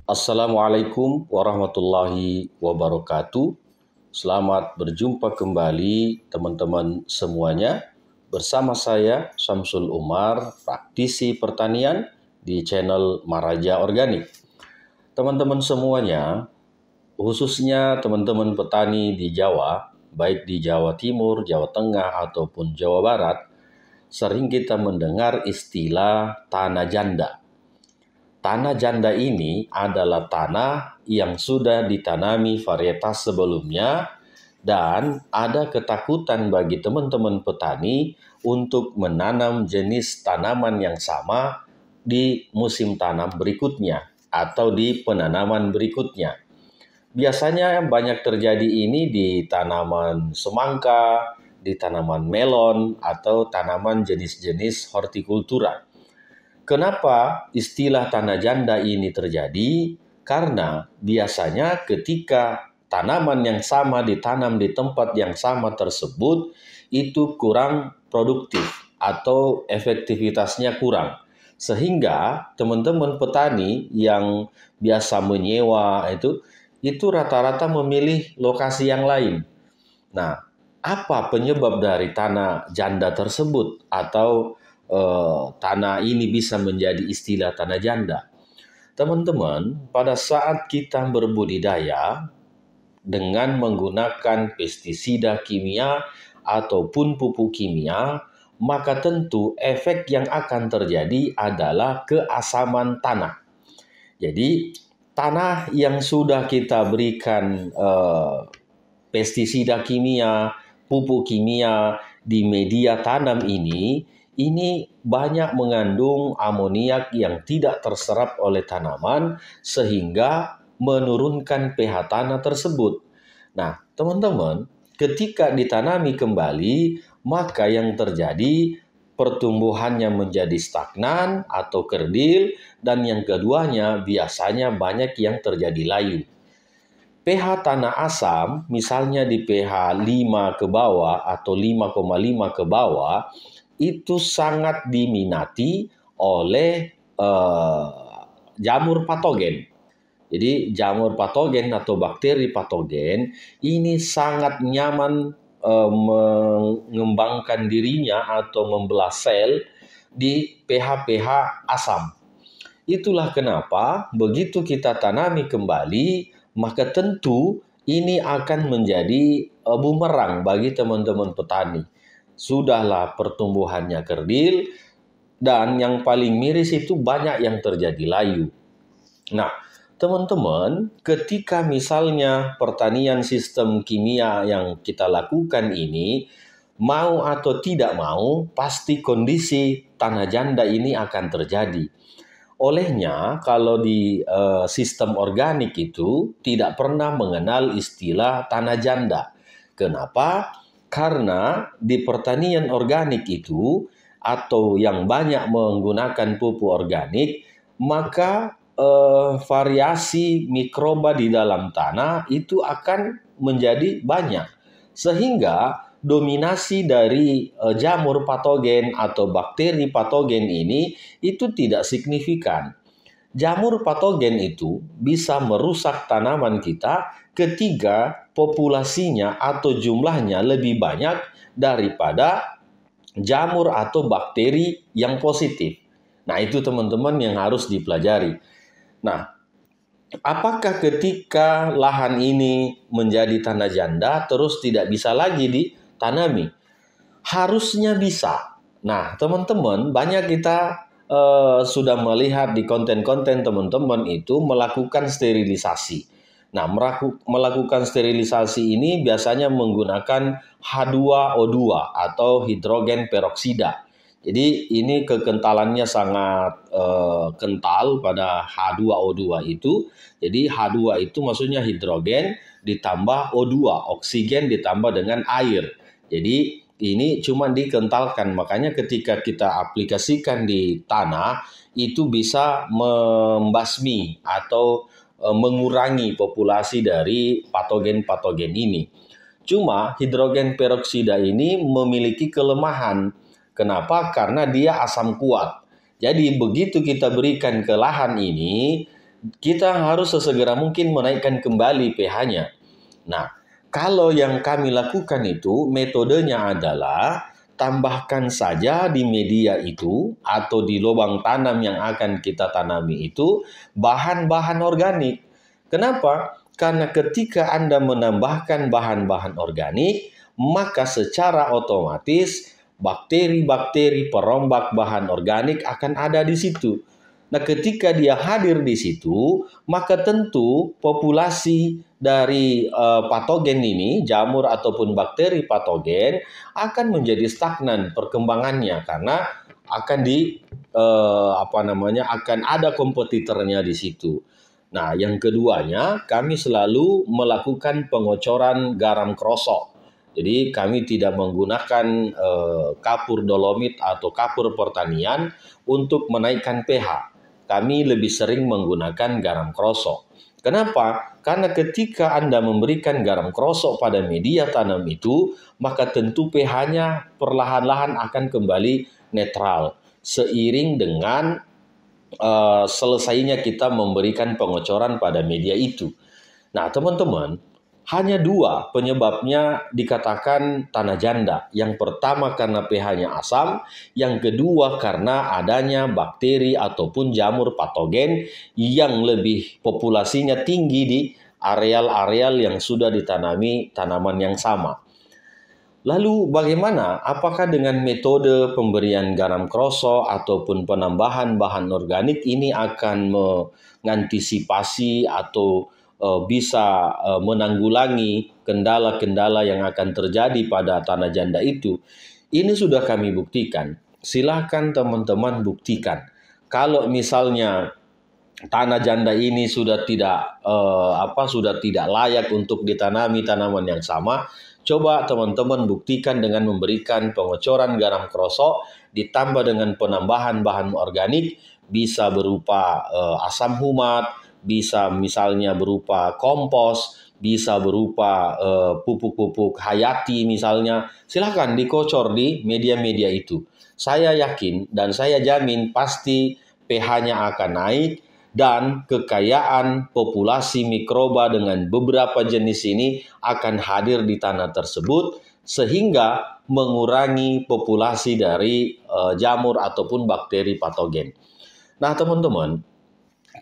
Assalamualaikum warahmatullahi wabarakatuh. Selamat berjumpa kembali teman-teman semuanya. Bersama saya Syamsul Umar, praktisi pertanian di channel Maraja Organik. Teman-teman semuanya, khususnya teman-teman petani di Jawa, baik di Jawa Timur, Jawa Tengah, ataupun Jawa Barat, sering kita mendengar istilah tanah janda. Tanah janda ini adalah tanah yang sudah ditanami varietas sebelumnya dan ada ketakutan bagi teman-teman petani untuk menanam jenis tanaman yang sama di musim tanam berikutnya atau di penanaman berikutnya. Biasanya yang banyak terjadi ini di tanaman semangka, di tanaman melon, atau tanaman jenis-jenis hortikultura. Kenapa istilah tanah janda ini terjadi? Karena biasanya ketika tanaman yang sama ditanam di tempat yang sama tersebut, itu kurang produktif atau efektivitasnya kurang. Sehingga teman-teman petani yang biasa menyewa itu rata-rata memilih lokasi yang lain. Nah, apa penyebab dari tanah janda tersebut atau tanah ini bisa menjadi istilah tanah janda? Teman-teman, pada saat kita berbudidaya dengan menggunakan pestisida kimia ataupun pupuk kimia, maka tentu efek yang akan terjadi adalah keasaman tanah. Jadi, tanah yang sudah kita berikan pestisida kimia, pupuk kimia di media tanam ini banyak mengandung amoniak yang tidak terserap oleh tanaman sehingga menurunkan pH tanah tersebut. Nah, teman-teman, ketika ditanami kembali, maka yang terjadi pertumbuhannya menjadi stagnan atau kerdil, dan yang keduanya biasanya banyak yang terjadi layu. pH tanah asam, misalnya di pH 5 ke bawah atau 5,5 ke bawah, itu sangat diminati oleh jamur patogen. Jadi jamur patogen atau bakteri patogen ini sangat nyaman mengembangkan dirinya atau membelah sel di pH-pH asam. Itulah kenapa begitu kita tanami kembali, maka tentu ini akan menjadi bumerang bagi teman-teman petani. Sudahlah pertumbuhannya kerdil, dan yang paling miris itu banyak yang terjadi layu. Nah, teman-teman, ketika misalnya pertanian sistem kimia yang kita lakukan ini, mau atau tidak mau, pasti kondisi tanah janda ini akan terjadi. Olehnya, kalau di sistem organik itu tidak pernah mengenal istilah tanah janda. Kenapa? Karena di pertanian organik itu atau yang banyak menggunakan pupuk organik, maka variasi mikroba di dalam tanah itu akan menjadi banyak. Sehingga dominasi dari jamur patogen atau bakteri patogen ini itu tidak signifikan. Jamur patogen itu bisa merusak tanaman kita ketika populasinya atau jumlahnya lebih banyak daripada jamur atau bakteri yang positif. Nah, itu teman-teman yang harus dipelajari. Nah, apakah ketika lahan ini menjadi tanah janda terus tidak bisa lagi ditanami? Harusnya bisa. Nah, teman-teman, banyak kita sudah melihat di konten-konten teman-teman itu melakukan sterilisasi. Nah, melakukan sterilisasi ini biasanya menggunakan H2O2 atau hidrogen peroksida. Jadi ini kekentalannya sangat kental pada H2O2 itu. Jadi H2 itu maksudnya hidrogen ditambah O2, oksigen ditambah dengan air. Jadi ini cuma dikentalkan, makanya ketika kita aplikasikan di tanah itu bisa membasmi atau mengurangi populasi dari patogen-patogen ini. Cuma hidrogen peroksida ini memiliki kelemahan. Kenapa? Karena dia asam kuat. Jadi begitu kita berikan ke lahan ini, kita harus sesegera mungkin menaikkan kembali pH-nya. Nah, kalau yang kami lakukan itu metodenya adalah tambahkan saja di media itu atau di lubang tanam yang akan kita tanami itu bahan-bahan organik. Kenapa? Karena ketika Anda menambahkan bahan-bahan organik, maka secara otomatis bakteri-bakteri perombak bahan organik akan ada di situ. Nah, ketika dia hadir di situ, maka tentu populasi dari patogen ini, jamur ataupun bakteri patogen akan menjadi stagnan perkembangannya karena akan akan ada kompetitornya di situ. Nah, yang keduanya, kami selalu melakukan pengocoran garam krosok. Jadi kami tidak menggunakan kapur dolomit atau kapur pertanian untuk menaikkan pH. Kami lebih sering menggunakan garam krosok. Kenapa? Karena ketika Anda memberikan garam krosok pada media tanam itu, maka tentu pH-nya perlahan-lahan akan kembali netral. Seiring dengan selesainya kita memberikan pengocoran pada media itu. Nah, teman-teman, hanya dua penyebabnya dikatakan tanah janda. Yang pertama karena pH-nya asam, yang kedua karena adanya bakteri ataupun jamur patogen yang lebih populasinya tinggi di areal-areal yang sudah ditanami tanaman yang sama. Lalu bagaimana? Apakah dengan metode pemberian garam krosok ataupun penambahan bahan organik ini akan mengantisipasi atau bisa menanggulangi kendala-kendala yang akan terjadi pada tanah janda itu? Ini sudah kami buktikan. Silahkan teman-teman buktikan. Kalau misalnya tanah janda ini sudah tidak layak untuk ditanami tanaman yang sama, coba teman-teman buktikan dengan memberikan pengocoran garam krosok ditambah dengan penambahan bahan organik, bisa berupa asam humat, bisa misalnya berupa kompos, bisa berupa pupuk-pupuk hayati misalnya. Silahkan dikocor di media-media itu. Saya yakin dan saya jamin pasti pH-nya akan naik dan kekayaan populasi mikroba dengan beberapa jenis ini akan hadir di tanah tersebut sehingga mengurangi populasi dari jamur ataupun bakteri patogen. Nah, teman-teman,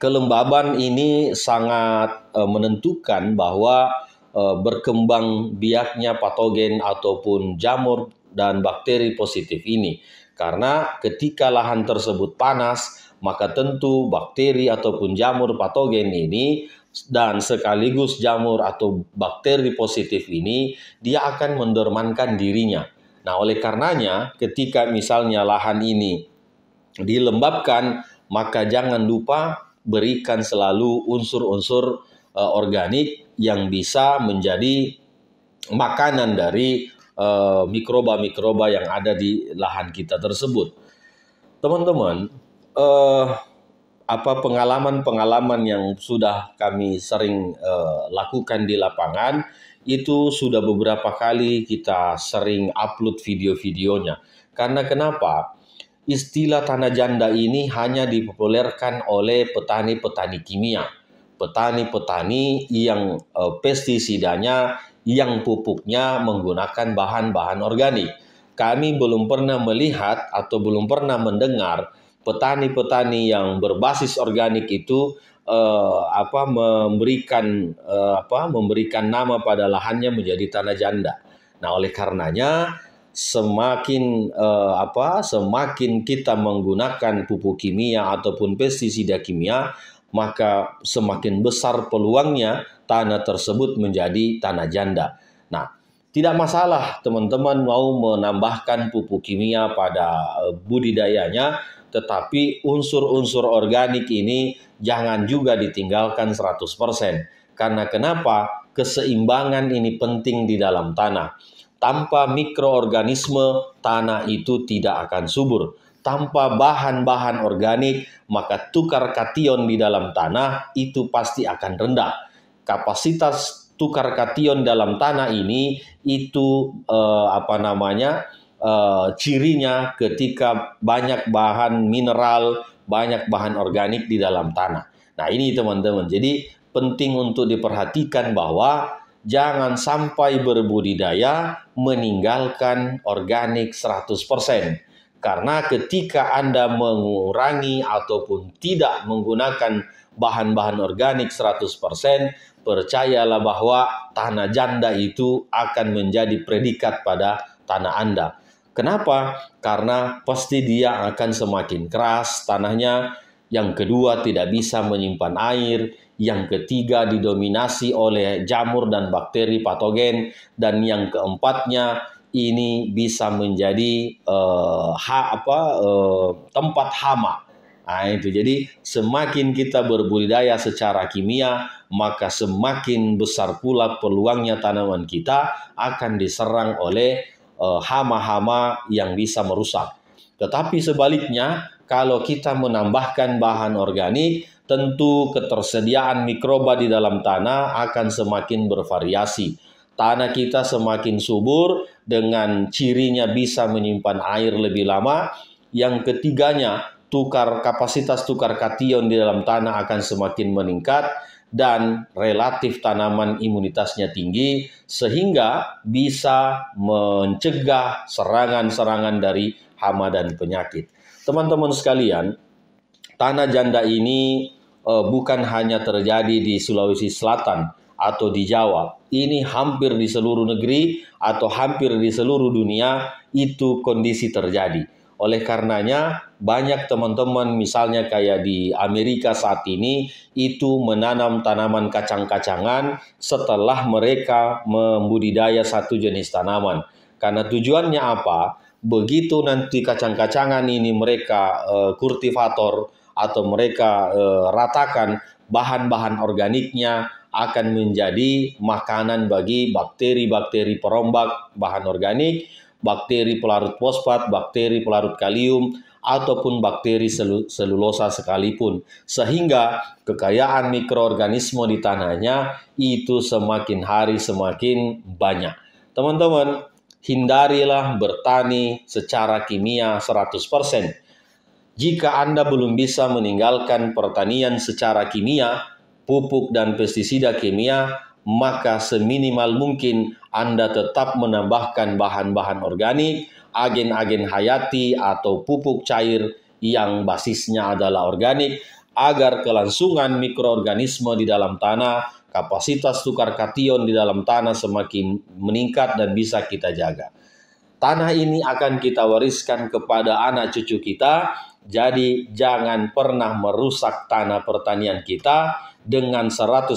kelembaban ini sangat menentukan bahwa berkembang biaknya patogen ataupun jamur dan bakteri positif ini. Karena ketika lahan tersebut panas, maka tentu bakteri ataupun jamur patogen ini dan sekaligus jamur atau bakteri positif ini dia akan mendormankan dirinya. Nah, oleh karenanya ketika misalnya lahan ini dilembabkan, maka jangan lupa berikan selalu unsur-unsur organik yang bisa menjadi makanan dari mikroba-mikroba yang ada di lahan kita tersebut. Teman-teman, pengalaman-pengalaman yang sudah kami sering lakukan di lapangan itu sudah beberapa kali kita sering upload video-videonya. Karena kenapa? Istilah tanah janda ini hanya dipopulerkan oleh petani-petani kimia. Petani-petani yang pestisidanya, yang pupuknya menggunakan bahan-bahan organik. Kami belum pernah melihat atau belum pernah mendengar petani-petani yang berbasis organik itu memberikan nama pada lahannya menjadi tanah janda. Nah, oleh karenanya semakin kita menggunakan pupuk kimia ataupun pestisida kimia, maka semakin besar peluangnya tanah tersebut menjadi tanah janda. Nah, tidak masalah teman-teman mau menambahkan pupuk kimia pada budidayanya, tetapi unsur-unsur organik ini jangan juga ditinggalkan 100%. Karena kenapa? Keseimbangan ini penting di dalam tanah. Tanpa mikroorganisme, tanah itu tidak akan subur. Tanpa bahan-bahan organik, maka tukar kation di dalam tanah itu pasti akan rendah. Kapasitas tukar kation dalam tanah ini itu cirinya ketika banyak bahan mineral, banyak bahan organik di dalam tanah. Nah ini teman-teman, jadi penting untuk diperhatikan bahwa jangan sampai berbudidaya meninggalkan organik 100%. Karena ketika Anda mengurangi ataupun tidak menggunakan bahan-bahan organik 100%, percayalah bahwa tanah janda itu akan menjadi predikat pada tanah Anda. Kenapa? Karena pasti dia akan semakin keras tanahnya. Yang kedua, tidak bisa menyimpan air. Yang ketiga, didominasi oleh jamur dan bakteri patogen. Dan yang keempatnya, ini bisa menjadi tempat hama. Nah, itu jadi semakin kita berbudidaya secara kimia, maka semakin besar pula peluangnya tanaman kita akan diserang oleh hama-hama yang bisa merusak. Tetapi sebaliknya, kalau kita menambahkan bahan organik, tentu ketersediaan mikroba di dalam tanah akan semakin bervariasi. Tanah kita semakin subur, dengan cirinya bisa menyimpan air lebih lama. Yang ketiganya, kapasitas tukar kation di dalam tanah akan semakin meningkat, dan relatif tanaman imunitasnya tinggi, sehingga bisa mencegah serangan-serangan dari hama dan penyakit. Teman-teman sekalian, tanah janda ini bukan hanya terjadi di Sulawesi Selatan atau di Jawa. Ini hampir di seluruh negeri atau hampir di seluruh dunia itu kondisi terjadi. Oleh karenanya, banyak teman-teman misalnya kayak di Amerika saat ini itu menanam tanaman kacang-kacangan setelah mereka membudidaya satu jenis tanaman. Karena tujuannya apa? Begitu nanti kacang-kacangan ini mereka kultivator atau mereka ratakan, bahan-bahan organiknya akan menjadi makanan bagi bakteri-bakteri perombak bahan organik, bakteri pelarut fosfat, bakteri pelarut kalium, ataupun bakteri selulosa sekalipun. Sehingga kekayaan mikroorganisme di tanahnya itu semakin hari semakin banyak. Teman-teman, hindarilah bertani secara kimia 100%. Jika Anda belum bisa meninggalkan pertanian secara kimia, pupuk dan pestisida kimia, maka seminimal mungkin Anda tetap menambahkan bahan-bahan organik, agen-agen hayati atau pupuk cair yang basisnya adalah organik, agar kelangsungan mikroorganisme di dalam tanah, kapasitas tukar kation di dalam tanah semakin meningkat dan bisa kita jaga. Tanah ini akan kita wariskan kepada anak cucu kita, jadi jangan pernah merusak tanah pertanian kita dengan 100%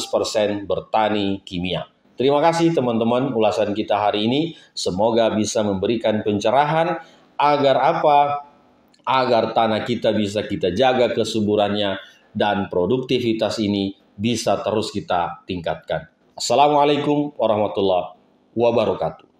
bertani kimia. Terima kasih teman-teman, ulasan kita hari ini semoga bisa memberikan pencerahan agar apa? Agar tanah kita bisa kita jaga kesuburannya dan produktivitas ini bisa terus kita tingkatkan. Assalamualaikum warahmatullahi wabarakatuh.